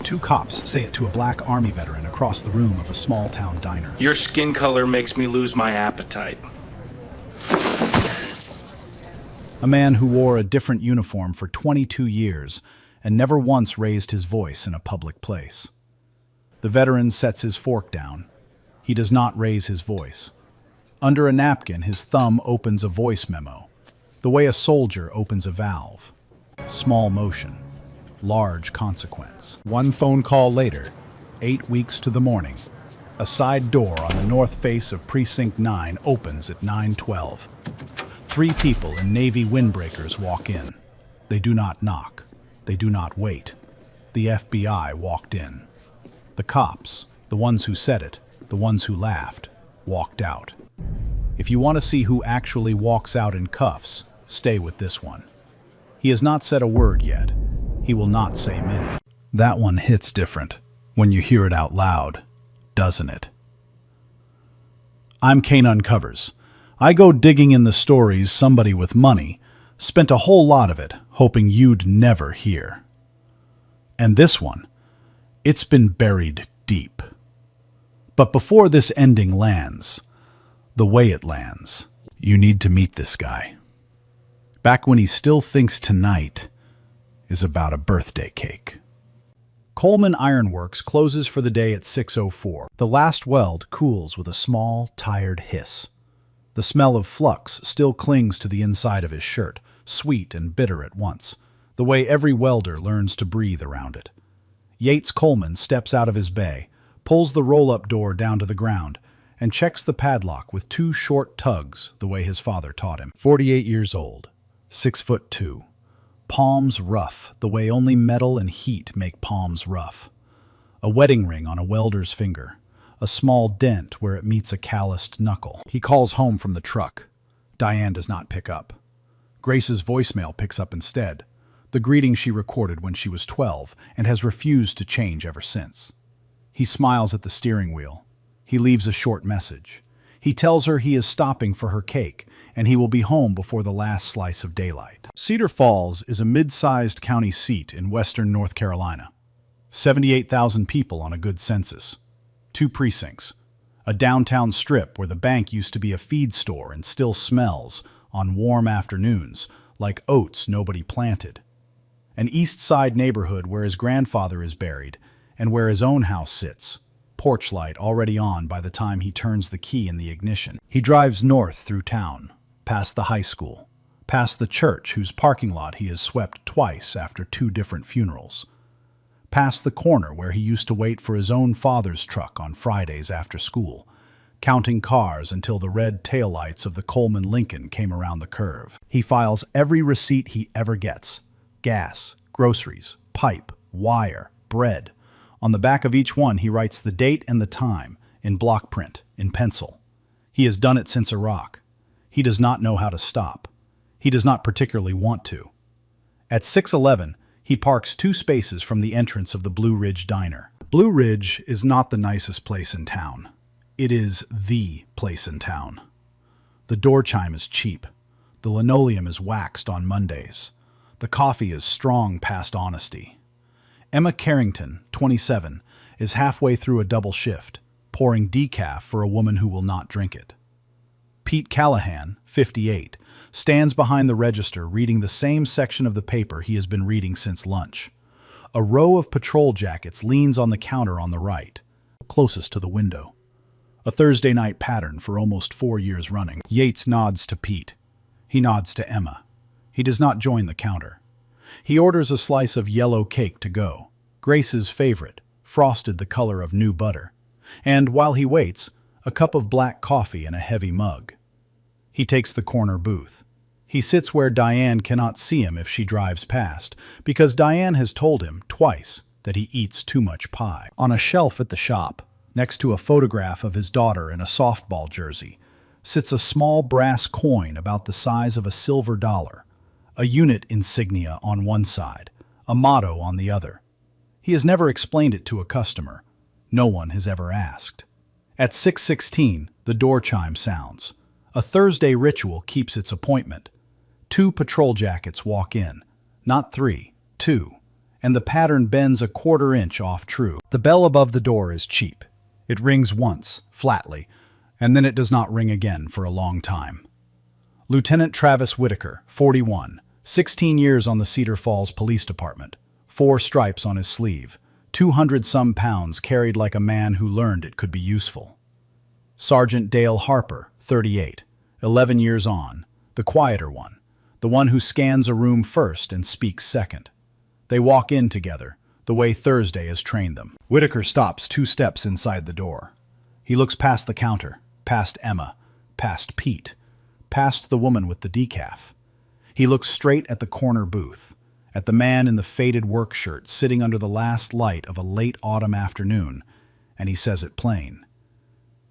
Two cops say it to a black army veteran across the room of a small-town diner. Your skin color makes me lose my appetite. A man who wore a different uniform for 22 years and never once raised his voice in a public place. The veteran sets his fork down. He does not raise his voice. Under a napkin, his thumb opens a voice memo, the way a soldier opens a valve. Small motion, large consequence. One phone call later, 8 weeks to the morning, a side door on the north face of Precinct 9 opens at 9:12. 3 people in navy windbreakers walk in. They do not knock. They do not wait. The FBI walked in. The cops, the ones who said it, the ones who laughed, walked out. If you want to see who actually walks out in cuffs, stay with this one. He has not said a word yet. He will not say many. That one hits different when you hear it out loud, doesn't it? I'm Kane Uncovers. I go digging in the stories somebody with money spent a whole lot of it hoping you'd never hear. And this one, it's been buried deep. But before this ending lands, the way it lands, you need to meet this guy. Back when he still thinks tonight is about a birthday cake. Coleman Ironworks closes for the day at 6:04. The last weld cools with a small, tired hiss. The smell of flux still clings to the inside of his shirt, sweet and bitter at once, the way every welder learns to breathe around it. Yates Coleman steps out of his bay, pulls the roll-up door down to the ground, and checks the padlock with 2 short tugs the way his father taught him. 48 years old, 6'2", palms rough the way only metal and heat make palms rough. A wedding ring on a welder's finger, a small dent where it meets a calloused knuckle. He calls home from the truck. Diane does not pick up. Grace's voicemail picks up instead, the greeting she recorded when she was 12 and has refused to change ever since. He smiles at the steering wheel. He leaves a short message. He tells her he is stopping for her cake and he will be home before the last slice of daylight. Cedar Falls is a mid-sized county seat in western North Carolina. 78,000 people on a good census. 2 precincts. A downtown strip where the bank used to be a feed store and still smells, on warm afternoons, like oats nobody planted. An east side neighborhood where his grandfather is buried and where his own house sits, porch light already on by the time he turns the key in the ignition. He drives north through town, past the high school, past the church whose parking lot he has swept twice after 2 different funerals, past the corner where he used to wait for his own father's truck on Fridays after school, counting cars until the red taillights of the Coleman Lincoln came around the curve. He files every receipt he ever gets: gas, groceries, pipe, wire, bread. On the back of each one he writes the date and the time, in block print, in pencil. He has done it since Iraq. He does not know how to stop. He does not particularly want to. At 6:11, he parks 2 spaces from the entrance of the Blue Ridge Diner. Blue Ridge is not the nicest place in town. It is the place in town. The door chime is cheap. The linoleum is waxed on Mondays. The coffee is strong past honesty. Emma Carrington, 27, is halfway through a double shift, pouring decaf for a woman who will not drink it. Pete Callahan, 58, stands behind the register reading the same section of the paper he has been reading since lunch. A row of patrol jackets leans on the counter on the right, closest to the window. A Thursday night pattern for almost 4 years running. Yates nods to Pete. He nods to Emma. He does not join the counter. He orders a slice of yellow cake to go, Grace's favorite, frosted the color of new butter, and while he waits, a cup of black coffee in a heavy mug. He takes the corner booth. He sits where Diane cannot see him if she drives past, because Diane has told him twice that he eats too much pie. On a shelf at the shop, next to a photograph of his daughter in a softball jersey, sits a small brass coin about the size of a silver dollar, a unit insignia on one side, a motto on the other. He has never explained it to a customer. No one has ever asked. At 6:16, the door chime sounds. A Thursday ritual keeps its appointment. 2 patrol jackets walk in. Not 3, 2. and the pattern bends a quarter inch off true. The bell above the door is cheap. It rings once, flatly, and then it does not ring again for a long time. Lieutenant Travis Whitaker, 41, 16 years on the Cedar Falls Police Department, 4 stripes on his sleeve, 200-some pounds carried like a man who learned it could be useful. Sergeant Dale Harper, 38, 11 years on, the quieter one, the one who scans a room first and speaks second. They walk in together, the way Thursday has trained them. Whitaker stops 2 steps inside the door. He looks past the counter, past Emma, past Pete, past the woman with the decaf. He looks straight at the corner booth, at the man in the faded work shirt sitting under the last light of a late autumn afternoon, and he says it plain.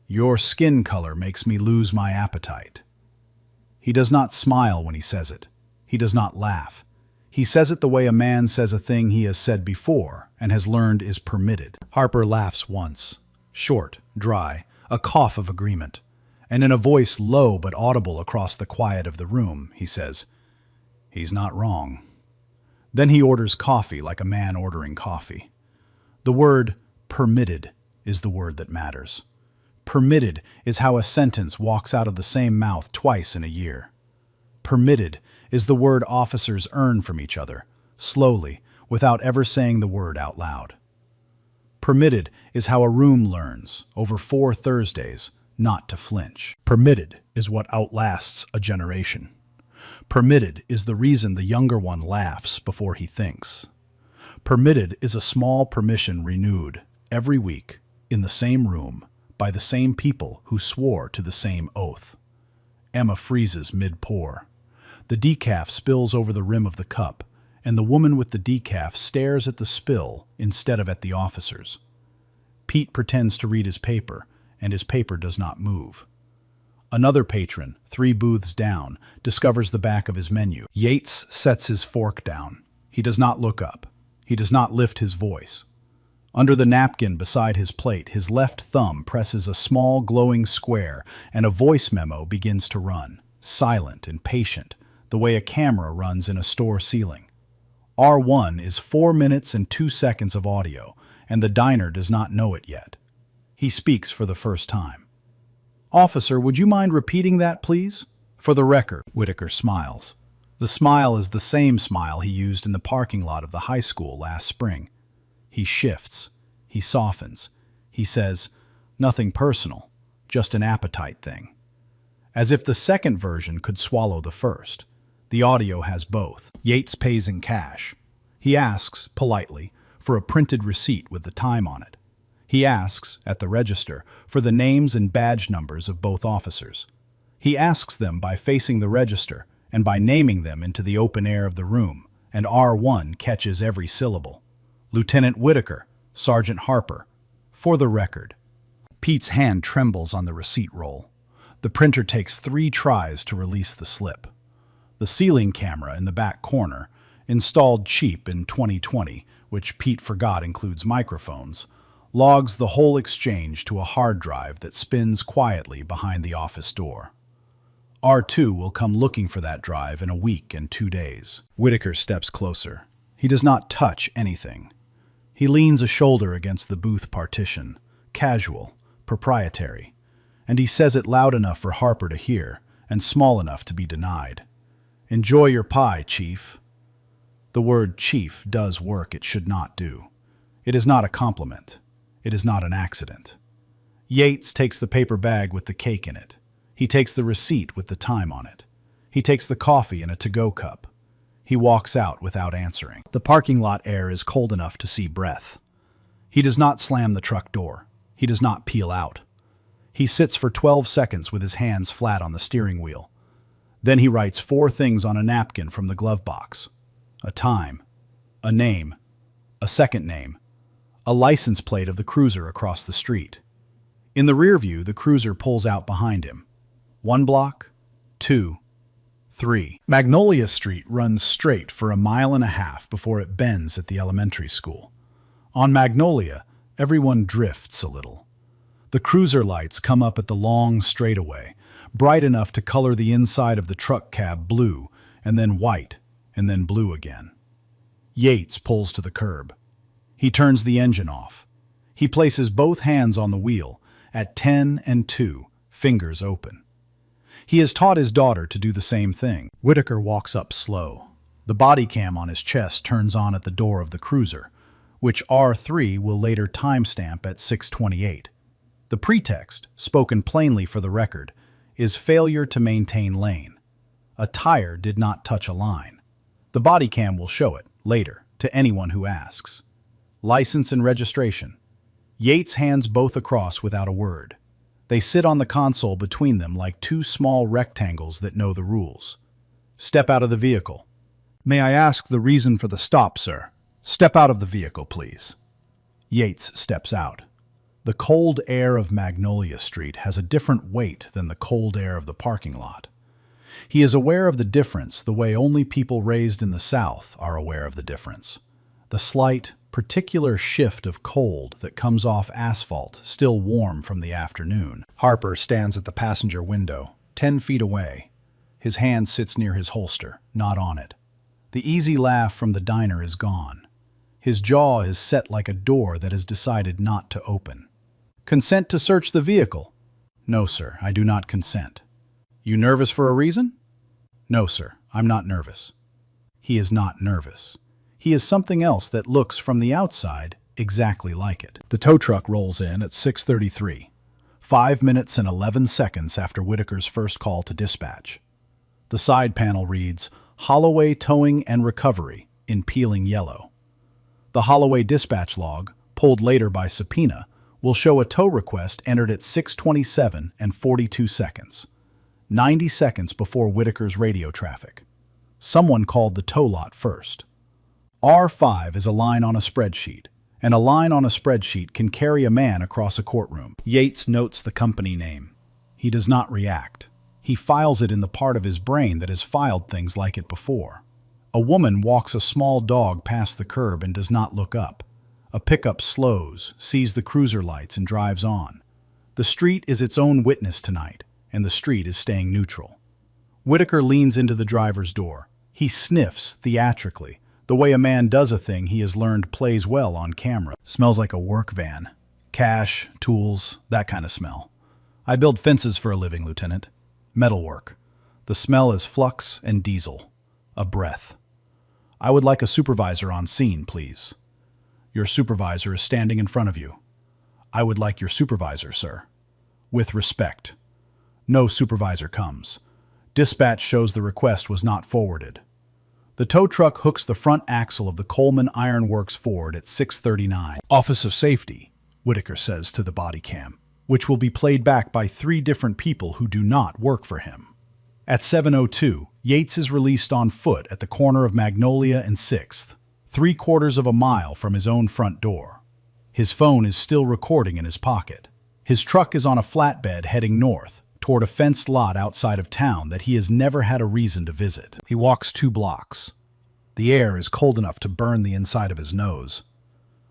"Your skin color makes me lose my appetite." He does not smile when he says it. He does not laugh. He says it the way a man says a thing he has said before and has learned is permitted. Harper laughs once, short, dry, a cough of agreement, and in a voice low but audible across the quiet of the room, he says, "He's not wrong." Then he orders coffee like a man ordering coffee. The word permitted is the word that matters. Permitted is how a sentence walks out of the same mouth twice in a year. Permitted is the word officers earn from each other, slowly, without ever saying the word out loud. Permitted is how a room learns, over 4 Thursdays, not to flinch. Permitted is what outlasts a generation. Permitted is the reason the younger one laughs before he thinks. Permitted is a small permission renewed every week in the same room by the same people who swore to the same oath. Emma freezes mid-pour. The decaf spills over the rim of the cup, and the woman with the decaf stares at the spill instead of at the officers. Pete pretends to read his paper, and his paper does not move. Another patron, 3 booths down, discovers the back of his menu. Yates sets his fork down. He does not look up. He does not lift his voice. Under the napkin beside his plate, his left thumb presses a small glowing square, and a voice memo begins to run, silent and patient, the way a camera runs in a store ceiling. R1 is 4 minutes and 2 seconds of audio, and the diner does not know it yet. He speaks for the first time. "Officer, would you mind repeating that, please?" "For the record." Whitaker smiles. The smile is the same smile he used in the parking lot of the high school last spring. He shifts. He softens. He says, "Nothing personal, just an appetite thing." As if the second version could swallow the first. The audio has both. Yates pays in cash. He asks, politely, for a printed receipt with the time on it. He asks, at the register, for the names and badge numbers of both officers. He asks them by facing the register and by naming them into the open air of the room, and R1 catches every syllable. "Lieutenant Whitaker, Sergeant Harper, for the record." Pete's hand trembles on the receipt roll. The printer takes 3 tries to release the slip. The ceiling camera in the back corner, installed cheap in 2020, which Pete forgot includes microphones, logs the whole exchange to a hard drive that spins quietly behind the office door. R2 will come looking for that drive in a week and 2 days. Whitaker steps closer. He does not touch anything. He leans a shoulder against the booth partition, casual, proprietary, and he says it loud enough for Harper to hear and small enough to be denied. "Enjoy your pie, Chief." The word chief does work it should not do. It is not a compliment. It is not an accident. Yates takes the paper bag with the cake in it. He takes the receipt with the time on it. He takes the coffee in a to-go cup. He walks out without answering. The parking lot air is cold enough to see breath. He does not slam the truck door. He does not peel out. He sits for 12 seconds with his hands flat on the steering wheel. Then he writes 4 things on a napkin from the glove box. A time, a name, a second name, a license plate of the cruiser across the street. In the rear view, the cruiser pulls out behind him. 1 block, 2, 3. Magnolia Street runs straight for 1.5 miles before it bends at the elementary school. On Magnolia, everyone drifts a little. The cruiser lights come up at the long straightaway, bright enough to color the inside of the truck cab blue, and then white, and then blue again. Yates pulls to the curb. He turns the engine off. He places both hands on the wheel at 10 and 2, fingers open. He has taught his daughter to do the same thing. Whitaker walks up slow. The body cam on his chest turns on at the door of the cruiser, which R3 will later timestamp at 6:28. The pretext, spoken plainly for the record, is failure to maintain lane. A tire did not touch a line. The body cam will show it, later, to anyone who asks. License and registration. Yates hands both across without a word. They sit on the console between them like two small rectangles that know the rules. Step out of the vehicle. May I ask the reason for the stop, sir? Step out of the vehicle, please. Yates steps out. The cold air of Magnolia Street has a different weight than the cold air of the parking lot. He is aware of the difference the way only people raised in the South are aware of the difference. The slight, particular shift of cold that comes off asphalt, still warm from the afternoon. Harper stands at the passenger window, 10 feet away. His hand sits near his holster, not on it. The easy laugh from the diner is gone. His jaw is set like a door that has decided not to open. Consent to search the vehicle? No, sir, I do not consent. You nervous for a reason? No, sir, I'm not nervous. He is not nervous. He is something else that looks from the outside exactly like it. The tow truck rolls in at 6:33, 5 minutes and 11 seconds after Whitaker's first call to dispatch. The side panel reads, Holloway Towing and Recovery, in peeling yellow. The Holloway dispatch log, pulled later by subpoena, will show a tow request entered at 6:27 and 42 seconds, 90 seconds before Whitaker's radio traffic. Someone called the tow lot first. R5 is a line on a spreadsheet, and a line on a spreadsheet can carry a man across a courtroom. Yates notes the company name. He does not react. He files it in the part of his brain that has filed things like it before. A woman walks a small dog past the curb and does not look up. A pickup slows, sees the cruiser lights, and drives on. The street is its own witness tonight, and the street is staying neutral. Whitaker leans into the driver's door. He sniffs theatrically, the way a man does a thing he has learned plays well on camera. Smells like a work van. Cash, tools, that kind of smell. I build fences for a living, Lieutenant. Metalwork. The smell is flux and diesel. A breath. I would like a supervisor on scene, please. Your supervisor is standing in front of you. I would like your supervisor, sir. With respect. No supervisor comes. Dispatch shows the request was not forwarded. The tow truck hooks the front axle of the Coleman Iron Works Ford at 6:39. Office of Safety, Whitaker says to the body cam, which will be played back by 3 different people who do not work for him. At 7:02, Yates is released on foot at the corner of Magnolia and 6th, 3/4 of a mile from his own front door. His phone is still recording in his pocket. His truck is on a flatbed heading north, toward a fenced lot outside of town that he has never had a reason to visit. He walks 2 blocks. The air is cold enough to burn the inside of his nose.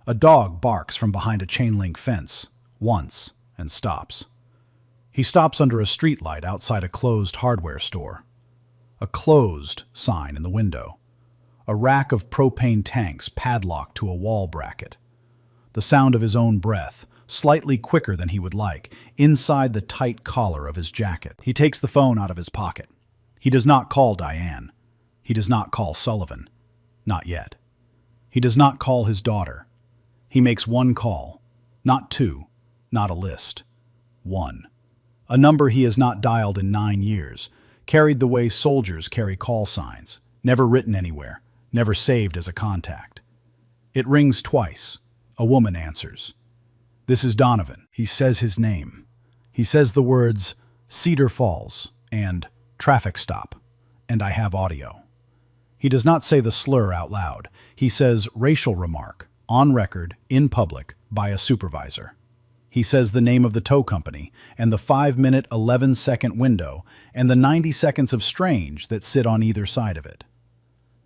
A dog barks from behind a chain-link fence, once, and stops. He stops under a streetlight outside a closed hardware store. A closed sign in the window. A rack of propane tanks padlocked to a wall bracket. The sound of his own breath, slightly quicker than he would like, inside the tight collar of his jacket. He takes the phone out of his pocket. He does not call Diane. He does not call Sullivan. Not yet. He does not call his daughter. He makes 1 call. Not 2. Not a list. 1. A number he has not dialed in 9 years, carried the way soldiers carry call signs, never written anywhere, never saved as a contact. It rings twice. A woman answers. This is Donovan. He says his name. He says the words Cedar Falls and traffic stop, and I have audio. He does not say the slur out loud. He says racial remark, on record, in public, by a supervisor. He says the name of the tow company, and the 5-minute, 11-second window, and the 90 seconds of strange that sit on either side of it.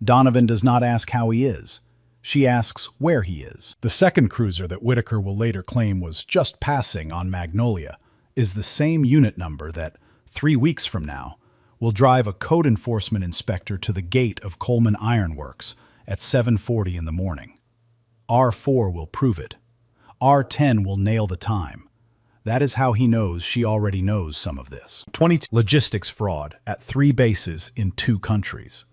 Donovan does not ask how he is. She asks where he is. The second cruiser that Whitaker will later claim was just passing on Magnolia is the same unit number that, 3 weeks from now, will drive a code enforcement inspector to the gate of Coleman Iron Works at 7:40 in the morning. R4 will prove it. R10 will nail the time. That is how he knows she already knows some of this. 22 logistics fraud at 3 bases in 2 countries.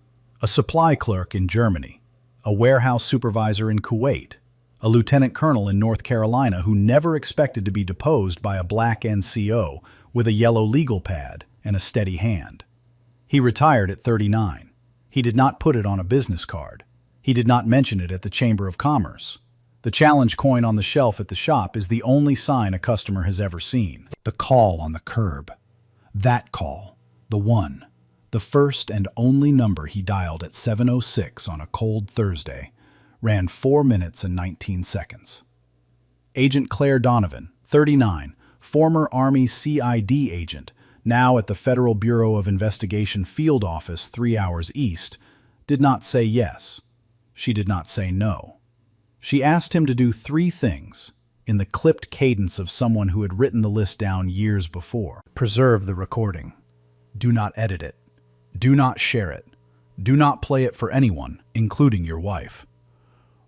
A supply clerk in Germany, a warehouse supervisor in Kuwait, a lieutenant colonel in North Carolina who never expected to be deposed by a black NCO with a yellow legal pad and a steady hand. He retired at 39. He did not put it on a business card. He did not mention it at the Chamber of Commerce. The challenge coin on the shelf at the shop is the only sign a customer has ever seen. The call on the curb. That call. The one. The first and only number he dialed at 7:06 on a cold Thursday ran 4 minutes and 19 seconds. Agent Claire Donovan, 39, former Army CID agent, now at the Federal Bureau of Investigation Field Office 3 hours east, did not say yes. She did not say no. She asked him to do 3 things, in the clipped cadence of someone who had written the list down years before. Preserve the recording. Do not edit it. Do not share it. Do not play it for anyone, including your wife.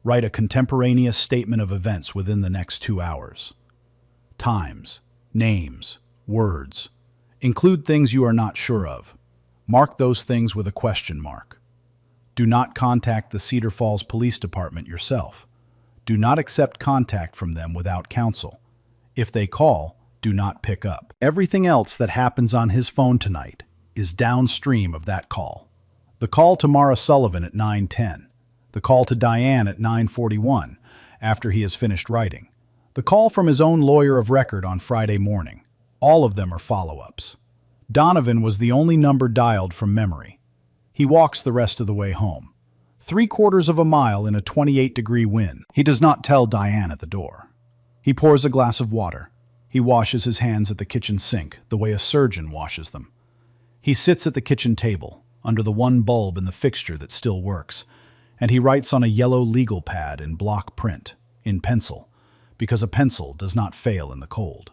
Write a contemporaneous statement of events within the next 2 hours. Times, names, words. Include things you are not sure of. Mark those things with a question mark. Do not contact the Cedar Falls Police Department yourself. Do not accept contact from them without counsel. If they call, do not pick up. Everything else that happens on his phone tonight is downstream of that call. The call to Mara Sullivan at 9:10. The call to Diane at 9:41, after he has finished writing. The call from his own lawyer of record on Friday morning. All of them are follow-ups. Donovan was the only number dialed from memory. He walks the rest of the way home. 3/4 of a mile in a 28-degree wind. He does not tell Diane at the door. He pours a glass of water. He washes his hands at the kitchen sink, the way a surgeon washes them. He sits at the kitchen table, under the one bulb in the fixture that still works, and he writes on a yellow legal pad in block print, in pencil, because a pencil does not fail in the cold.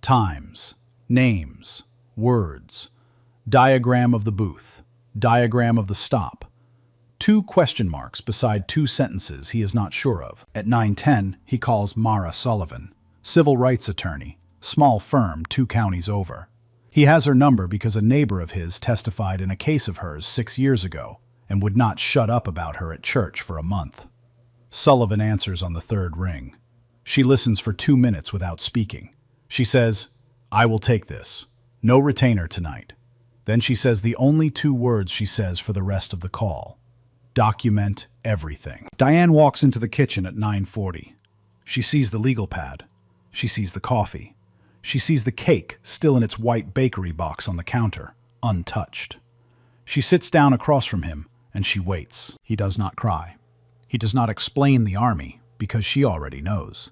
Times, names, words, diagram of the booth, diagram of the stop, 2 question marks beside 2 sentences he is not sure of. At 9:10, he calls Mara Sullivan, civil rights attorney, small firm 2 counties over. He has her number because a neighbor of his testified in a case of hers 6 years ago and would not shut up about her at church for a month. Sullivan answers on the 3rd ring. She listens for 2 minutes without speaking. She says, "I will take this. No retainer tonight." Then she says the only 2 words she says for the rest of the call. Document everything. Diane walks into the kitchen at 9:40. She sees the legal pad. She sees the coffee. She sees the cake still in its white bakery box on the counter, untouched. She sits down across from him, and she waits. He does not cry. He does not explain the army, because she already knows.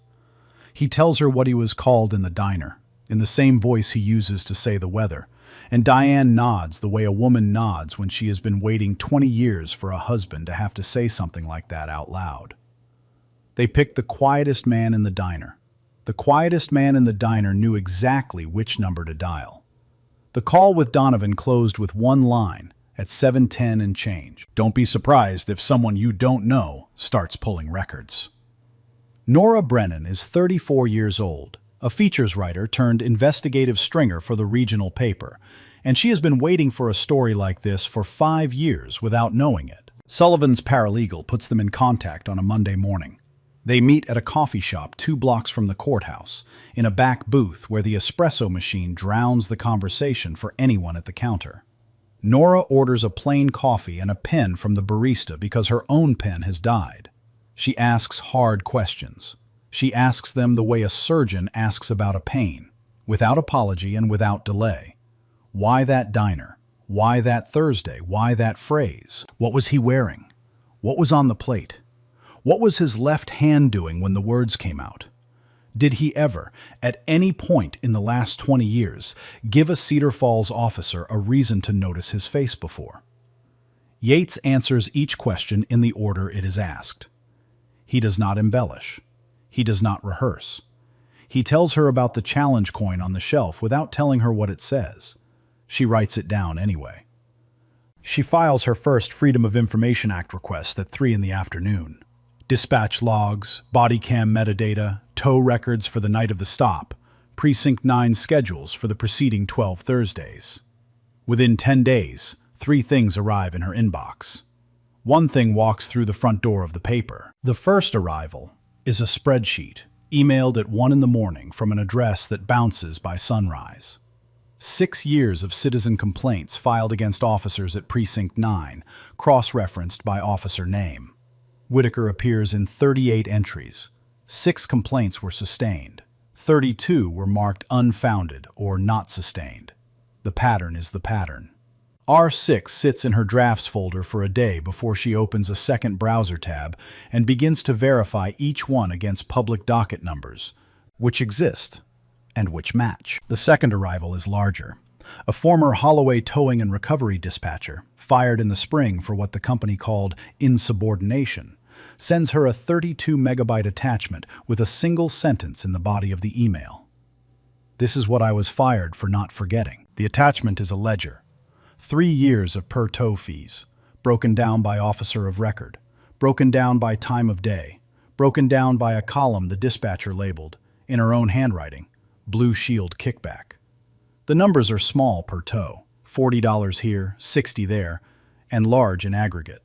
He tells her what he was called in the diner, in the same voice he uses to say the weather, and Diane nods the way a woman nods when she has been waiting 20 years for a husband to have to say something like that out loud. They picked the quietest man in the diner. The quietest man in the diner knew exactly which number to dial. The call with Donovan closed with 1 line at 7:10 and change. Don't be surprised if someone you don't know starts pulling records. Nora Brennan is 34 years old, a features writer turned investigative stringer for the regional paper, and she has been waiting for a story like this for 5 years without knowing it. Sullivan's paralegal puts them in contact on a Monday morning. They meet at a coffee shop 2 blocks from the courthouse, in a back booth where the espresso machine drowns the conversation for anyone at the counter. Nora orders a plain coffee and a pen from the barista because her own pen has died. She asks hard questions. She asks them the way a surgeon asks about a pain, without apology and without delay. Why that diner? Why that Thursday? Why that phrase? What was he wearing? What was on the plate? What was his left hand doing when the words came out? Did he ever, at any point in the last 20 years, give a Cedar Falls officer a reason to notice his face before? Yates answers each question in the order it is asked. He does not embellish. He does not rehearse. He tells her about the challenge coin on the shelf without telling her what it says. She writes it down anyway. She files her first Freedom of Information Act request at 3 in the afternoon. Dispatch logs, body cam metadata, tow records for the night of the stop, Precinct 9 schedules for the preceding 12 Thursdays. Within 10 days, 3 things arrive in her inbox. One thing walks through the front door of the paper. The first arrival is a spreadsheet, emailed at 1 in the morning from an address that bounces by sunrise. 6 years of citizen complaints filed against officers at Precinct 9, cross-referenced by officer name. Whitaker appears in 38 entries. 6 complaints were sustained. 32 were marked unfounded or not sustained. The pattern is the pattern. R6 sits in her drafts folder for a day before she opens a second browser tab and begins to verify each one against public docket numbers, which exist and which match. The second arrival is larger. A former Holloway towing and recovery dispatcher, fired in the spring for what the company called insubordination, sends her a 32-megabyte attachment with a single sentence in the body of the email. "This is what I was fired for not forgetting." The attachment is a ledger. 3 years of per tow fees, broken down by officer of record, broken down by time of day, broken down by a column the dispatcher labeled, in her own handwriting, Blue Shield Kickback. The numbers are small per tow, $40 here, $60 there, and large in aggregate.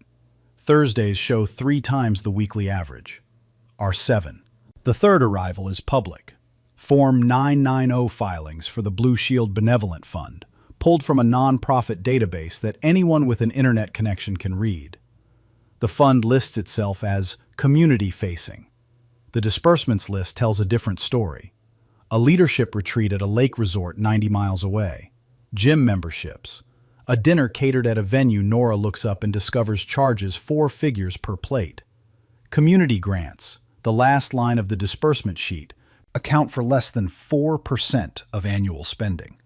Thursdays show 3 times the weekly average. R7. The third arrival is public. Form 990 filings for the Blue Shield Benevolent Fund, pulled from a non-profit database that anyone with an internet connection can read. The fund lists itself as community-facing. The disbursements list tells a different story. A leadership retreat at a lake resort 90 miles away. Gym memberships. A dinner catered at a venue Nora looks up and discovers charges 4 figures per plate. Community grants, the last line of the disbursement sheet, account for less than 4% of annual spending.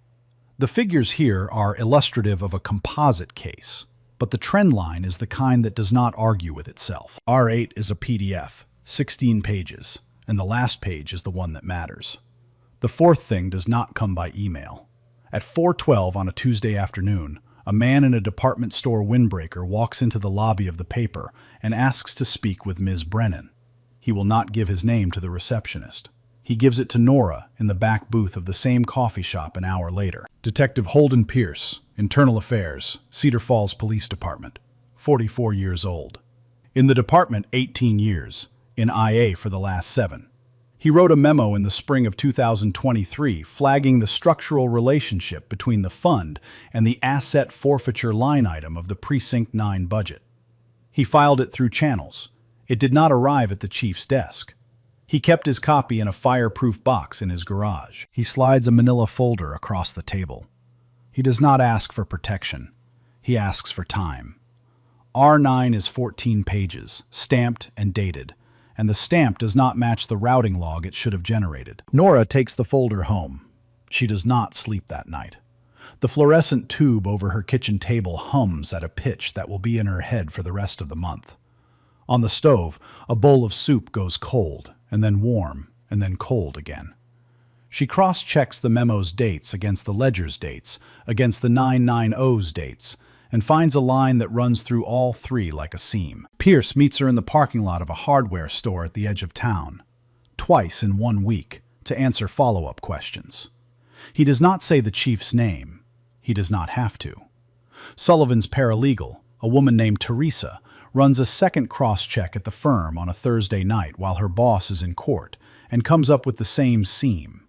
The figures here are illustrative of a composite case, but the trend line is the kind that does not argue with itself. R8 is a PDF, 16 pages, and the last page is the one that matters. The fourth thing does not come by email. At 4:12 on a Tuesday afternoon, a man in a department store windbreaker walks into the lobby of the paper and asks to speak with Ms. Brennan. He will not give his name to the receptionist. He gives it to Nora in the back booth of the same coffee shop an hour later. Detective Holden Pierce, Internal Affairs, Cedar Falls Police Department, 44 years old. In the department 18 years, in IA for the last 7. He wrote a memo in the spring of 2023 flagging the structural relationship between the fund and the asset forfeiture line item of the Precinct 9 budget. He filed it through channels. It did not arrive at the chief's desk. He kept his copy in a fireproof box in his garage. He slides a manila folder across the table. He does not ask for protection. He asks for time. R9 is 14 pages, stamped and dated, and the stamp does not match the routing log it should have generated. Nora takes the folder home. She does not sleep that night. The fluorescent tube over her kitchen table hums at a pitch that will be in her head for the rest of the month. On the stove, a bowl of soup goes cold, and then warm, and then cold again. She cross-checks the memo's dates against the ledger's dates, against the 990's dates, and finds a line that runs through all 3 like a seam. Pierce meets her in the parking lot of a hardware store at the edge of town, twice in 1 week, to answer follow-up questions. He does not say the chief's name. He does not have to. Sullivan's paralegal, a woman named Teresa, runs a second cross-check at the firm on a Thursday night while her boss is in court, and comes up with the same seam.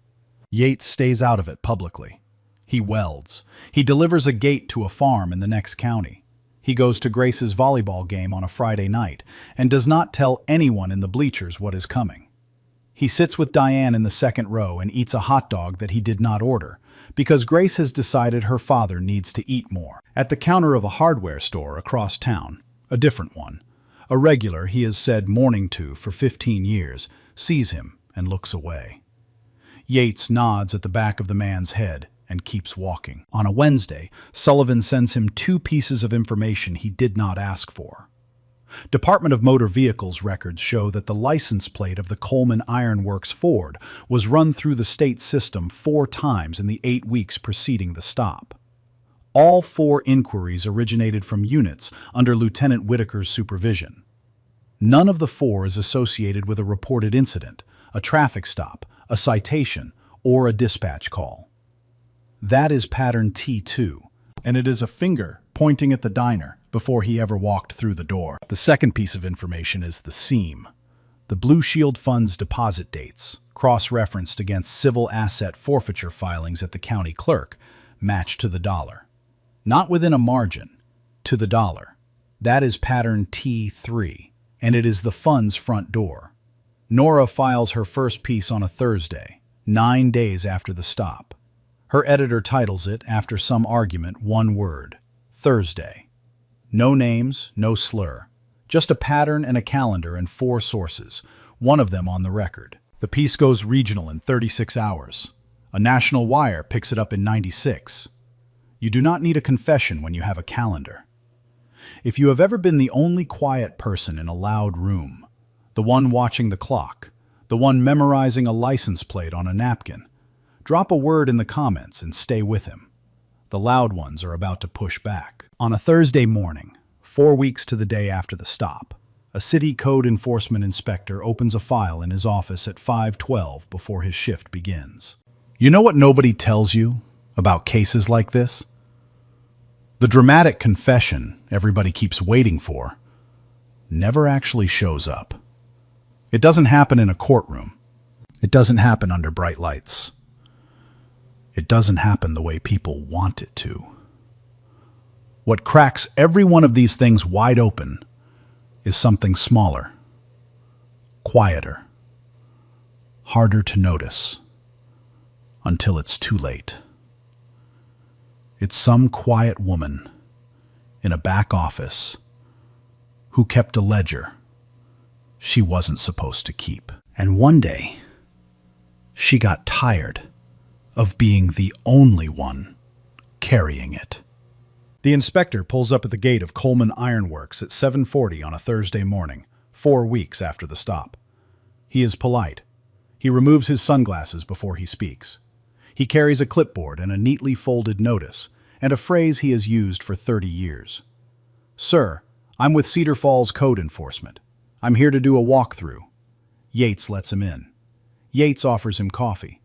Yates stays out of it publicly. He welds. He delivers a gate to a farm in the next county. He goes to Grace's volleyball game on a Friday night and does not tell anyone in the bleachers what is coming. He sits with Diane in the second row and eats a hot dog that he did not order, because Grace has decided her father needs to eat more. At the counter of a hardware store across town, a different one, a regular he has said morning to for 15 years, sees him and looks away. Yates nods at the back of the man's head and keeps walking. On a Wednesday, Sullivan sends him 2 pieces of information he did not ask for. Department of Motor Vehicles records show that the license plate of the Coleman Iron Works Ford was run through the state system 4 times in the 8 weeks preceding the stop. All 4 inquiries originated from units under Lieutenant Whitaker's supervision. None of the 4 is associated with a reported incident, a traffic stop, a citation, or a dispatch call. That is pattern T2, and it is a finger pointing at the diner before he ever walked through the door. The second piece of information is the seam. The Blue Shield Fund's deposit dates, cross-referenced against civil asset forfeiture filings at the county clerk, match to the dollar. Not within a margin, to the dollar. That is pattern T3, and it is the fund's front door. Nora files her first piece on a Thursday, 9 days after the stop. Her editor titles it, after some argument, one word: Thursday. No names, no slur. Just a pattern and a calendar and 4 sources, one of them on the record. The piece goes regional in 36 hours. A national wire picks it up in 96. You do not need a confession when you have a calendar. If you have ever been the only quiet person in a loud room, the one watching the clock, the one memorizing a license plate on a napkin, drop a word in the comments and stay with him. The loud ones are about to push back. On a Thursday morning, 4 weeks to the day after the stop, a city code enforcement inspector opens a file in his office at 5:12 before his shift begins. You know what nobody tells you about cases like this? The dramatic confession everybody keeps waiting for never actually shows up. It doesn't happen in a courtroom. It doesn't happen under bright lights. It doesn't happen the way people want it to. What cracks every one of these things wide open is something smaller, quieter, harder to notice, until it's too late. It's some quiet woman in a back office who kept a ledger she wasn't supposed to keep. And one day, she got tired of being the only one carrying it. The inspector pulls up at the gate of Coleman Ironworks at 7:40 on a Thursday morning, 4 weeks after the stop. He is polite. He removes his sunglasses before he speaks. He carries a clipboard and a neatly folded notice, and a phrase he has used for 30 years. "Sir, I'm with Cedar Falls Code Enforcement. I'm here to do a walkthrough." Yates lets him in. Yates offers him coffee.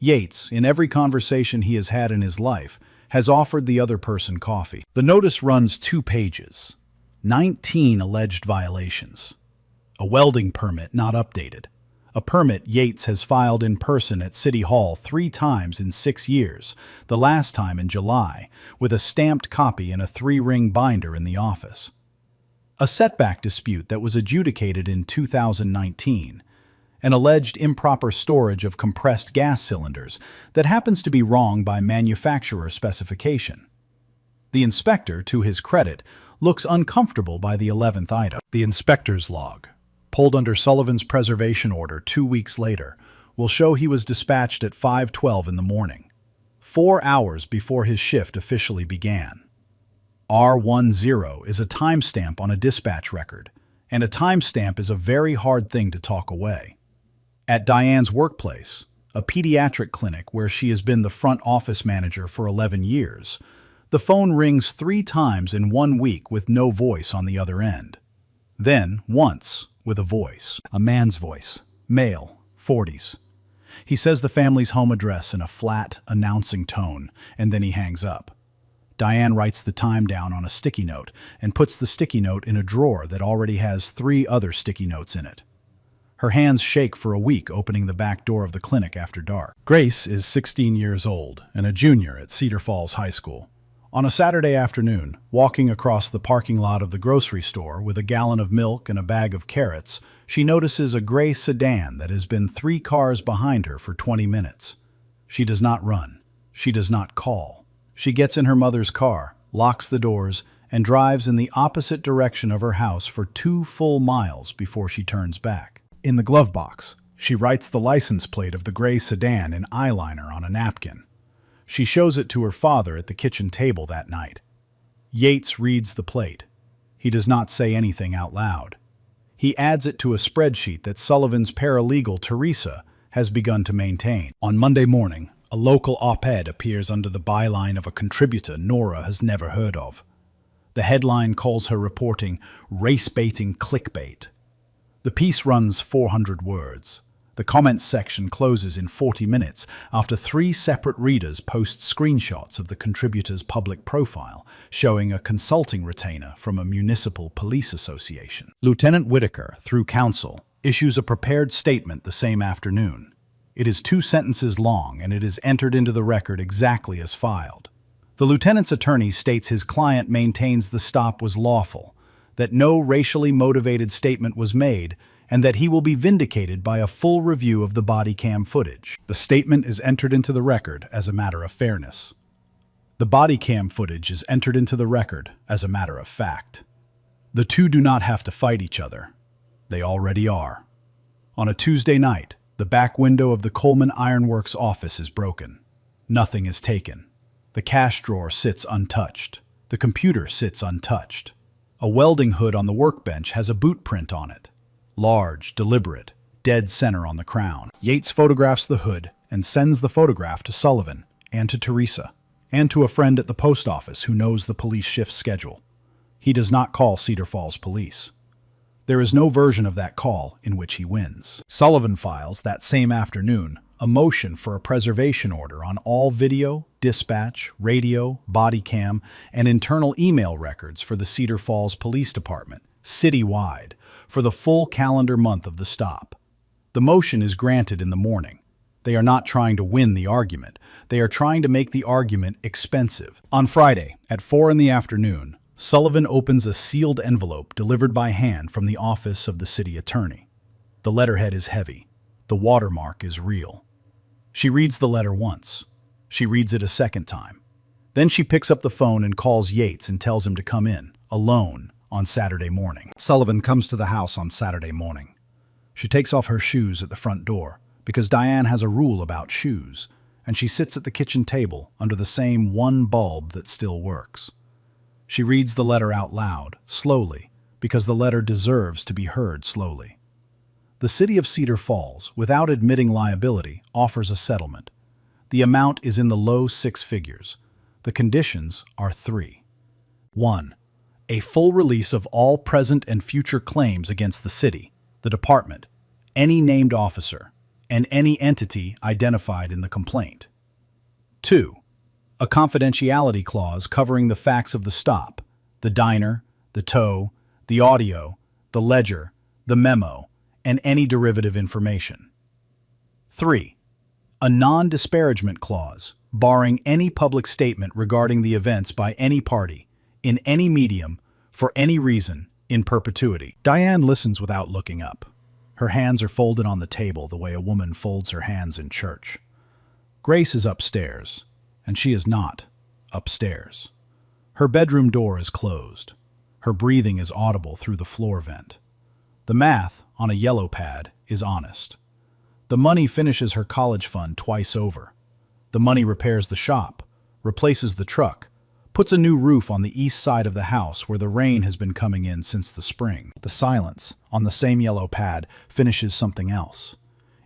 Yates, in every conversation he has had in his life, has offered the other person coffee. The notice runs 2 pages. 19 alleged violations. A welding permit not updated. A permit Yates has filed in person at City Hall 3 times in 6 years, the last time in July, with a stamped copy in a 3-ring binder in the office. A setback dispute that was adjudicated in 2019. An alleged improper storage of compressed gas cylinders that happens to be wrong by manufacturer specification. The inspector, to his credit, looks uncomfortable by the 11th item. The inspector's log, pulled under Sullivan's preservation order 2 weeks later, will show he was dispatched at 5:12 in the morning, 4 hours before his shift officially began. R10 is a timestamp on a dispatch record, and a timestamp is a very hard thing to talk away. At Diane's workplace, a pediatric clinic where she has been the front office manager for 11 years, the phone rings 3 times in 1 week with no voice on the other end. Then, once, with a voice. A man's voice. Male, 40s. He says the family's home address in a flat, announcing tone, and then he hangs up. Diane writes the time down on a sticky note and puts the sticky note in a drawer that already has 3 other sticky notes in it. Her hands shake for a week opening the back door of the clinic after dark. Grace is 16 years old and a junior at Cedar Falls High School. On a Saturday afternoon, walking across the parking lot of the grocery store with a gallon of milk and a bag of carrots, she notices a gray sedan that has been 3 cars behind her for 20 minutes. She does not run. She does not call. She gets in her mother's car, locks the doors, and drives in the opposite direction of her house for 2 full miles before she turns back. In the glove box, she writes the license plate of the gray sedan in eyeliner on a napkin. She shows it to her father at the kitchen table that night. Yates reads the plate. He does not say anything out loud. He adds it to a spreadsheet that Sullivan's paralegal, Teresa, has begun to maintain. On Monday morning, A local op-ed appears under the byline of a contributor Nora has never heard of. The headline calls her reporting race-baiting clickbait. The piece runs 400 words. The comments section closes in 40 minutes after 3 separate readers post screenshots of the contributor's public profile, showing a consulting retainer from a municipal police association. Lieutenant Whitaker, through counsel, issues a prepared statement the same afternoon. It is 2 sentences long, and it is entered into the record exactly as filed. The lieutenant's attorney states his client maintains the stop was lawful, that no racially motivated statement was made, and that he will be vindicated by a full review of the body cam footage. The statement is entered into the record as a matter of fairness. The body cam footage is entered into the record as a matter of fact. The two do not have to fight each other. They already are. On a Tuesday night, the back window of the Coleman Ironworks office is broken. Nothing is taken. The cash drawer sits untouched. The computer sits untouched. A welding hood on the workbench has a boot print on it. Large, deliberate, dead center on the crown. Yates photographs the hood and sends the photograph to Sullivan and to Teresa and to a friend at the post office who knows the police shift schedule. He does not call Cedar Falls police. There is no version of that call in which he wins. Sullivan files that same afternoon a motion for a preservation order on all video, dispatch, radio, body cam, and internal email records for the Cedar Falls Police Department, citywide, for the full calendar month of the stop. The motion is granted in the morning. They are not trying to win the argument. They are trying to make the argument expensive. On Friday, at 4 in the afternoon, Sullivan opens a sealed envelope delivered by hand from the office of the city attorney. The letterhead is heavy. The watermark is real. She reads the letter once. She reads it a second time. Then she picks up the phone and calls Yates and tells him to come in, alone, on Saturday morning. Sullivan comes to the house on Saturday morning. She takes off her shoes at the front door, because Diane has a rule about shoes, and she sits at the kitchen table under the same one bulb that still works. She reads the letter out loud, slowly, because the letter deserves to be heard slowly. The city of Cedar Falls, without admitting liability, offers a settlement. The amount is in the low 6 figures. The conditions are 3. 1. A full release of all present and future claims against the city, the department, any named officer, and any entity identified in the complaint. 2. A confidentiality clause covering the facts of the stop, the diner, the tow, the audio, the ledger, the memo, and any derivative information. 3. A non-disparagement clause, barring any public statement regarding the events by any party, in any medium, for any reason, in perpetuity. Diane listens without looking up. Her hands are folded on the table the way a woman folds her hands in church. Grace is upstairs, and she is not upstairs. Her bedroom door is closed. Her breathing is audible through the floor vent. The math, on a yellow pad, is honest. The money finishes her college fund twice over. The money repairs the shop, replaces the truck, puts a new roof on the east side of the house where the rain has been coming in since the spring. The silence, on the same yellow pad, finishes something else.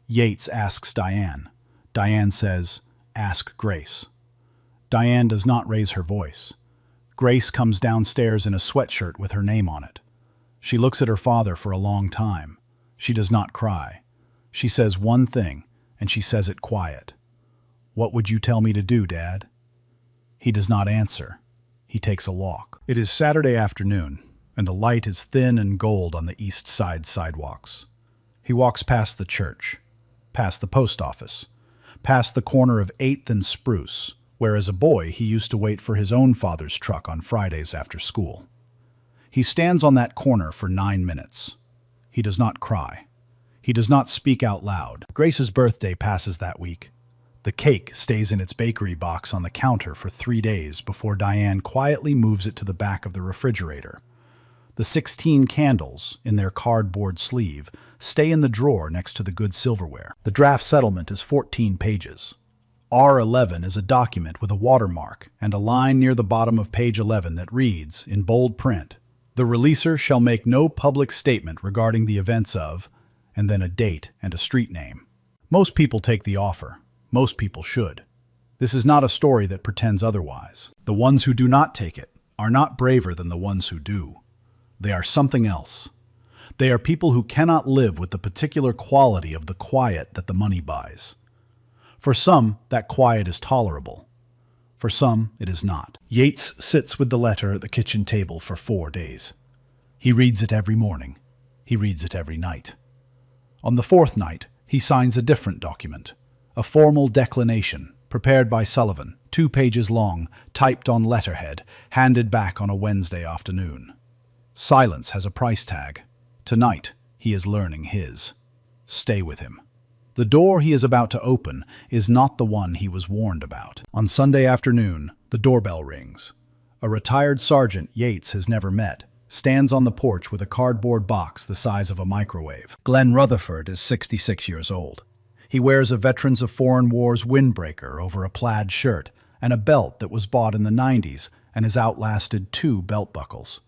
Yates asks Diane. Diane says, "Ask Grace." Diane does not raise her voice. Grace comes downstairs in a sweatshirt with her name on it. She looks at her father for a long time. She does not cry. She says one thing, and she says it quiet. "What would you tell me to do, Dad?" He does not answer. He takes a walk. It is Saturday afternoon, and the light is thin and gold on the east side sidewalks. He walks past the church, past the post office, past the corner of 8th and Spruce, where as a boy he used to wait for his own father's truck on Fridays after school. He stands on that corner for 9 minutes. He does not cry. He does not speak out loud. Grace's birthday passes that week. The cake stays in its bakery box on the counter for 3 days before Diane quietly moves it to the back of the refrigerator. The 16 candles, in their cardboard sleeve, stay in the drawer next to the good silverware. The draft settlement is 14 pages. R11 is a document with a watermark and a line near the bottom of page 11 that reads, in bold print, "The releaser shall make no public statement regarding the events of," and then a date and a street name. Most people take the offer. Most people should. This is not a story that pretends otherwise. The ones who do not take it are not braver than the ones who do. They are something else. They are people who cannot live with the particular quality of the quiet that the money buys. For some, that quiet is tolerable. For some, it is not. Yates sits with the letter at the kitchen table for 4 days. He reads it every morning. He reads it every night. On the 4th night, he signs a different document, a formal declination prepared by Sullivan, 2 pages long, typed on letterhead, handed back on a Wednesday afternoon. Silence has a price tag. Tonight, he is learning his. Stay with him. The door he is about to open is not the one he was warned about. On Sunday afternoon, the doorbell rings. A retired sergeant Yates has never met stands on the porch with a cardboard box the size of a microwave. Glenn Rutherford is 66 years old. He wears a Veterans of Foreign Wars windbreaker over a plaid shirt and a belt that was bought in the 90s and has outlasted 2 belt buckles.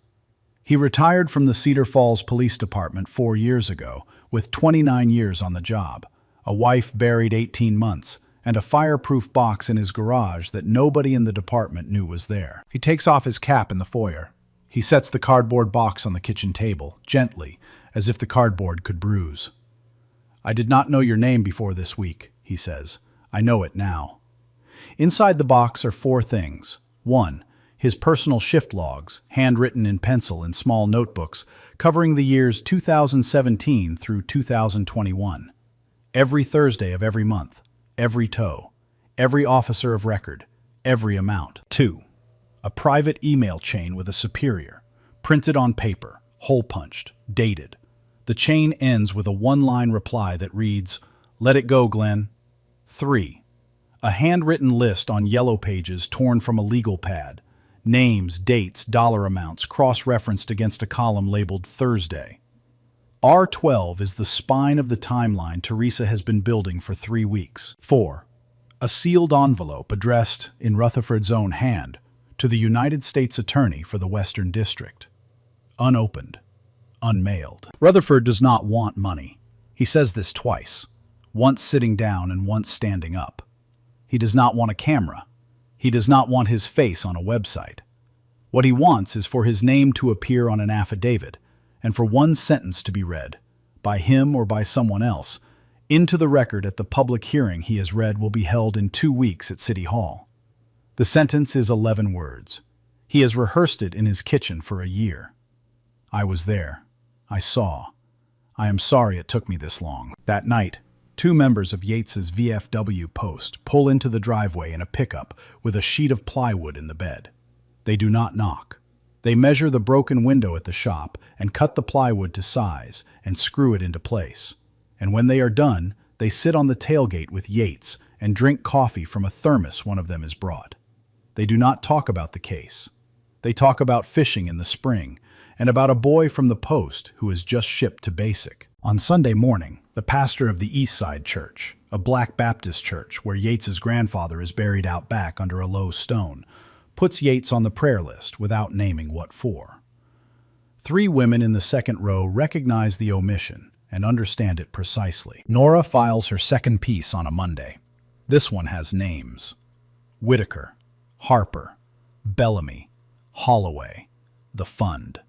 He retired from the Cedar Falls Police Department 4 years ago with 29 years on the job, a wife buried 18 months, and a fireproof box in his garage that nobody in the department knew was there. He takes off his cap in the foyer. He sets the cardboard box on the kitchen table, gently, as if the cardboard could bruise. "I did not know your name before this week," he says. "I know it now." Inside the box are 4 things. 1. His personal shift logs, handwritten in pencil in small notebooks, covering the years 2017 through 2021. Every Thursday of every month, every tow, every officer of record, every amount. 2. A private email chain with a superior, printed on paper, hole-punched, dated. The chain ends with a 1-line reply that reads, "Let it go, Glenn." 3. A handwritten list on yellow pages torn from a legal pad. Names, dates, dollar amounts, cross-referenced against a column labeled Thursday. R12 is the spine of the timeline Teresa has been building for 3 weeks. 4. A sealed envelope addressed, in Rutherford's own hand, to the United States Attorney for the Western District. Unopened. Unmailed. Rutherford does not want money. He says this twice, once sitting down and once standing up. He does not want a camera. He does not want his face on a website. What he wants is for his name to appear on an affidavit, and for one sentence to be read, by him or by someone else, into the record at the public hearing he has read will be held in 2 weeks at City Hall. The sentence is 11 words. He has rehearsed it in his kitchen for a year. "I was there. I saw. I am sorry it took me this long." That night, 2 members of Yates's VFW post pull into the driveway in a pickup with a sheet of plywood in the bed. They do not knock. They measure the broken window at the shop and cut the plywood to size and screw it into place. And when they are done, they sit on the tailgate with Yates and drink coffee from a thermos one of them has brought. They do not talk about the case. They talk about fishing in the spring and about a boy from the post who has just shipped to basic. On Sunday morning, the pastor of the East Side Church, a Black Baptist church where Yates's grandfather is buried out back under a low stone, puts Yates on the prayer list without naming what for. 3 women in the second row recognize the omission and understand it precisely. Nora files her second piece on a Monday. This one has names: Whitaker, Harper, Bellamy, Holloway, the Fund.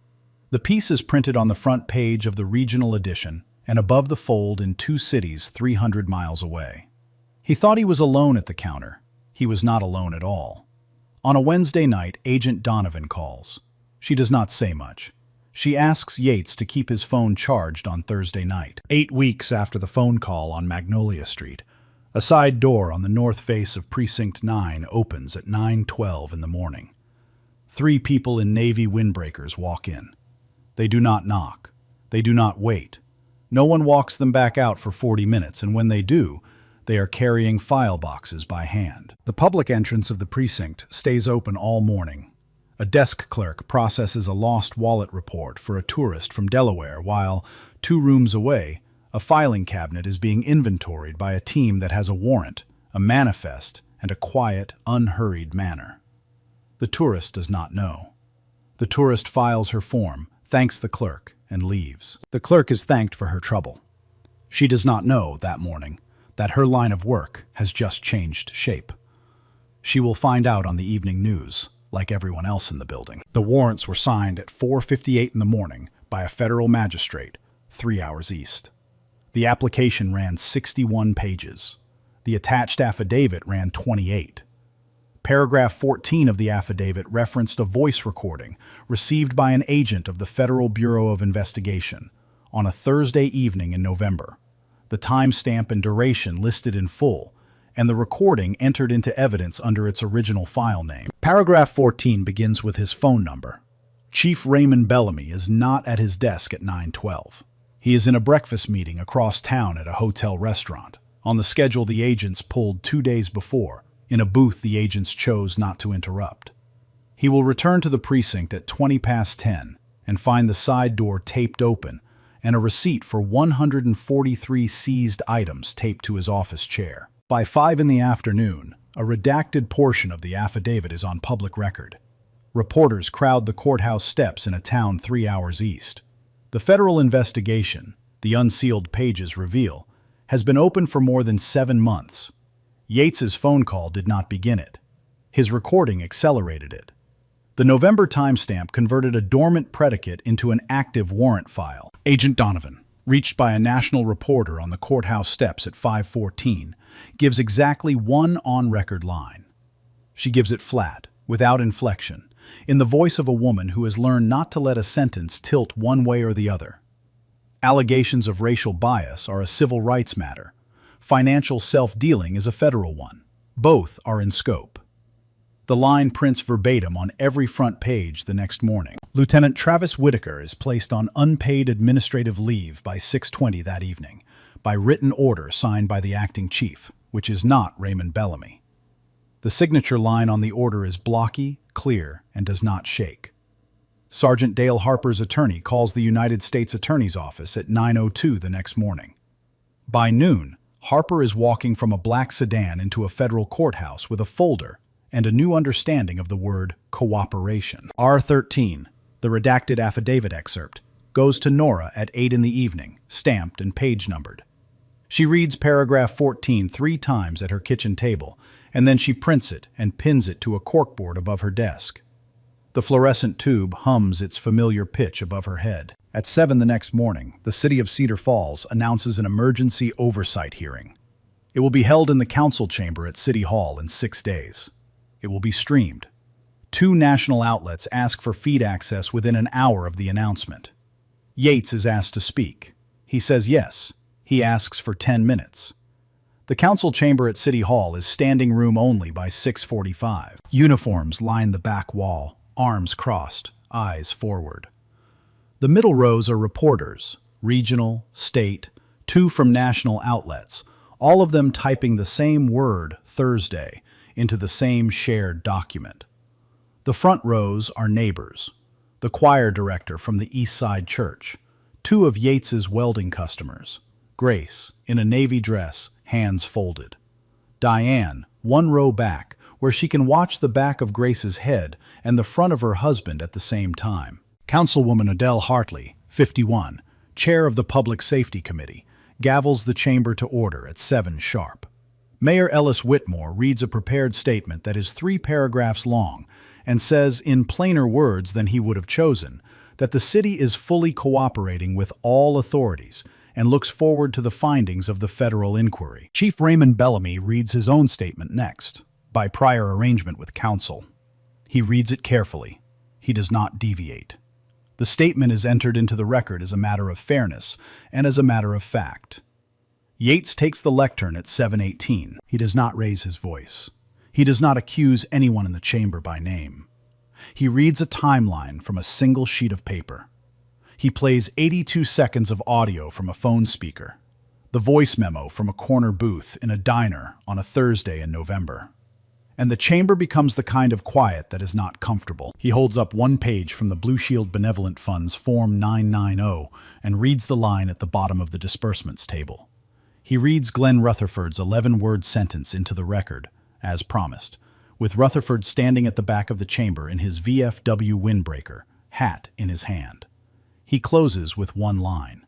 The piece is printed on the front page of the regional edition and above the fold in 2 cities 300 miles away. He thought he was alone at the counter. He was not alone at all. On a Wednesday night, Agent Donovan calls. She does not say much. She asks Yates to keep his phone charged on Thursday night. 8 weeks after the phone call on Magnolia Street, a side door on the north face of Precinct 9 opens at 9:12 in the morning. 3 people in navy windbreakers walk in. They do not knock. They do not wait. No one walks them back out for 40 minutes, and when they do, they are carrying file boxes by hand. The public entrance of the precinct stays open all morning. A desk clerk processes a lost wallet report for a tourist from Delaware, while 2 rooms away, a filing cabinet is being inventoried by a team that has a warrant, a manifest, and a quiet, unhurried manner. The tourist does not know. The tourist files her form, thanks the clerk, and leaves. The clerk is thanked for her trouble. She does not know, that morning, that her line of work has just changed shape. She will find out on the evening news, like everyone else in the building. The warrants were signed at 4:58 in the morning by a federal magistrate, 3 hours east. The application ran 61 pages. The attached affidavit ran 28. Paragraph 14 of the affidavit referenced a voice recording received by an agent of the Federal Bureau of Investigation on a Thursday evening in November. The timestamp and duration listed in full, and the recording entered into evidence under its original file name. Paragraph 14 begins with his phone number. Chief Raymond Bellamy is not at his desk at 9:12. He is in a breakfast meeting across town at a hotel restaurant, on the schedule the agents pulled 2 days before, in a booth the agents chose not to interrupt. He will return to the precinct at 20 past 10 and find the side door taped open and a receipt for 143 seized items taped to his office chair. By 5 in the afternoon, a redacted portion of the affidavit is on public record. Reporters crowd the courthouse steps in a town 3 hours east. The federal investigation, the unsealed pages reveal, has been open for more than 7 months. Yates's phone call did not begin it. His recording accelerated it. The November timestamp converted a dormant predicate into an active warrant file. Agent Donovan, reached by a national reporter on the courthouse steps at 5:14, gives exactly one on-record line. She gives it flat, without inflection, in the voice of a woman who has learned not to let a sentence tilt one way or the other. Allegations of racial bias are a civil rights matter. Financial self-dealing is a federal one. Both are in scope. The line prints verbatim on every front page the next morning. Lieutenant Travis Whitaker is placed on unpaid administrative leave by 6:20 that evening, by written order signed by the acting chief, which is not Raymond Bellamy. The signature line on the order is blocky, clear, and does not shake. Sergeant Dale Harper's attorney calls the United States Attorney's Office at 9:02 the next morning. By noon, Harper is walking from a black sedan into a federal courthouse with a folder and a new understanding of the word cooperation. R13, the redacted affidavit excerpt, goes to Nora at 8 in the evening, stamped and page numbered. She reads paragraph 14 3 times at her kitchen table, and then she prints it and pins it to a corkboard above her desk. The fluorescent tube hums its familiar pitch above her head. At 7 the next morning, the city of Cedar Falls announces an emergency oversight hearing. It will be held in the council chamber at City Hall in 6 days. It will be streamed. 2 national outlets ask for feed access within an hour of the announcement. Yates is asked to speak. He says yes. He asks for 10 minutes. The council chamber at City Hall is standing room only by 6:45. Uniforms line the back wall, arms crossed, eyes forward. The middle rows are reporters, regional, state, 2 from national outlets, all of them typing the same word, Thursday, into the same shared document. The front rows are neighbors, the choir director from the East Side Church, 2 of Yates's welding customers, Grace, in a navy dress, hands folded. Diane, 1 row back, where she can watch the back of Grace's head and the front of her husband at the same time. Councilwoman Adele Hartley, 51, chair of the Public Safety Committee, gavels the chamber to order at 7 sharp. Mayor Ellis Whitmore reads a prepared statement that is 3 paragraphs long and says, in plainer words than he would have chosen, that the city is fully cooperating with all authorities and looks forward to the findings of the federal inquiry. Chief Raymond Bellamy reads his own statement next, by prior arrangement with counsel. He reads it carefully. He does not deviate. The statement is entered into the record as a matter of fairness and as a matter of fact. Yates takes the lectern at 7:18. He does not raise his voice. He does not accuse anyone in the chamber by name. He reads a timeline from a single sheet of paper. He plays 82 seconds of audio from a phone speaker, the voice memo from a corner booth in a diner on a Thursday in November. And the chamber becomes the kind of quiet that is not comfortable. He holds up 1 page from the Blue Shield Benevolent Fund's Form 990 and reads the line at the bottom of the disbursements table. He reads Glenn Rutherford's 11-word sentence into the record, as promised, with Rutherford standing at the back of the chamber in his VFW windbreaker, hat in his hand. He closes with 1 line.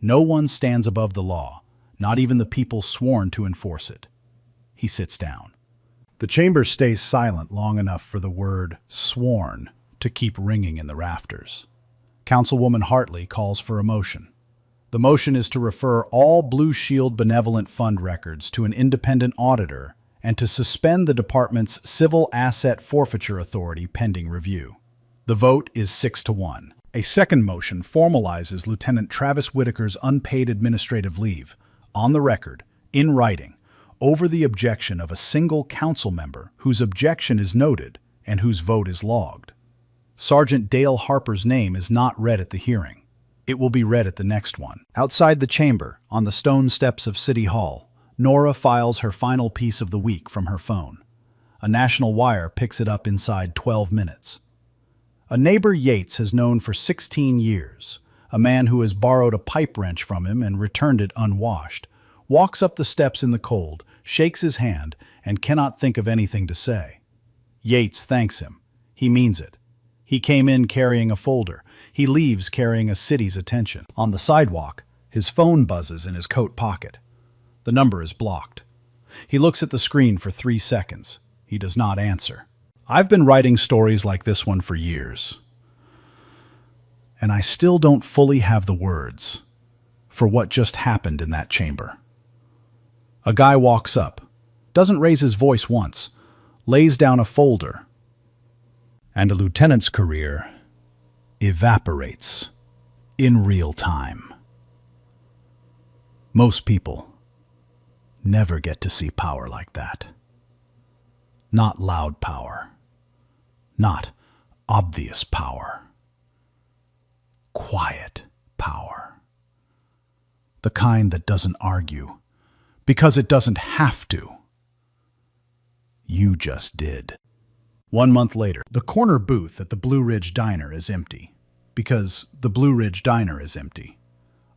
No one stands above the law, not even the people sworn to enforce it. He sits down. The chamber stays silent long enough for the word sworn to keep ringing in the rafters. Councilwoman Hartley calls for a motion. The motion is to refer all Blue Shield Benevolent Fund records to an independent auditor and to suspend the department's Civil Asset Forfeiture Authority pending review. The vote is 6-1. A second motion formalizes Lieutenant Travis Whitaker's unpaid administrative leave, on the record, in writing, over the objection of a single council member whose objection is noted and whose vote is logged. Sergeant Dale Harper's name is not read at the hearing. It will be read at the next one. Outside the chamber, on the stone steps of City Hall, Nora files her final piece of the week from her phone. A national wire picks it up inside 12 minutes. A neighbor Yates has known for 16 years, a man who has borrowed a pipe wrench from him and returned it unwashed, walks up the steps in the cold, shakes his hand, and cannot think of anything to say. Yates thanks him. He means it. He came in carrying a folder. He leaves carrying a city's attention. On the sidewalk, his phone buzzes in his coat pocket. The number is blocked. He looks at the screen for 3 seconds. He does not answer. I've been writing stories like this one for years, and I still don't fully have the words for what just happened in that chamber. A guy walks up, doesn't raise his voice once, lays down a folder, and a lieutenant's career evaporates in real time. Most people never get to see power like that. Not loud power. Not obvious power. Quiet power. The kind that doesn't argue because it doesn't have to. You just did. 1 month later, the corner booth at the Blue Ridge Diner is empty because the Blue Ridge Diner is empty.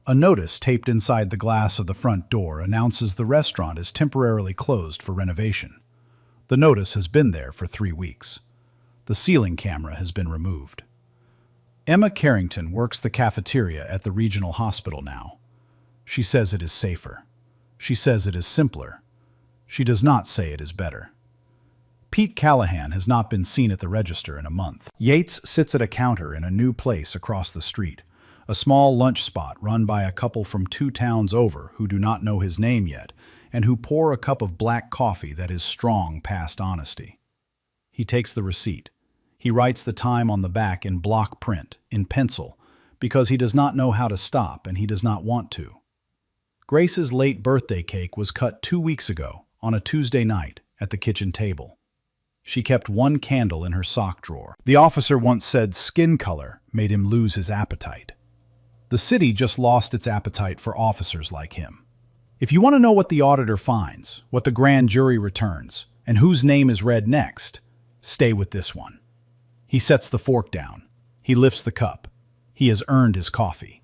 A notice taped inside the glass of the front door announces the restaurant is temporarily closed for renovation. The notice has been there for 3 weeks. The ceiling camera has been removed. Emma Carrington works the cafeteria at the regional hospital now. She says it is safer. She says it is simpler. She does not say it is better. Pete Callahan has not been seen at the register in a month. Yates sits at a counter in a new place across the street, a small lunch spot run by a couple from 2 towns over who do not know his name yet and who pour a cup of black coffee that is strong past honesty. He takes the receipt. He writes the time on the back in block print, in pencil, because he does not know how to stop and he does not want to. Grace's late birthday cake was cut 2 weeks ago, on a Tuesday night, at the kitchen table. She kept 1 candle in her sock drawer. The officer once said skin color made him lose his appetite. The city just lost its appetite for officers like him. If you want to know what the auditor finds, what the grand jury returns, and whose name is read next, stay with this one. He sets the fork down. He lifts the cup. He has earned his coffee.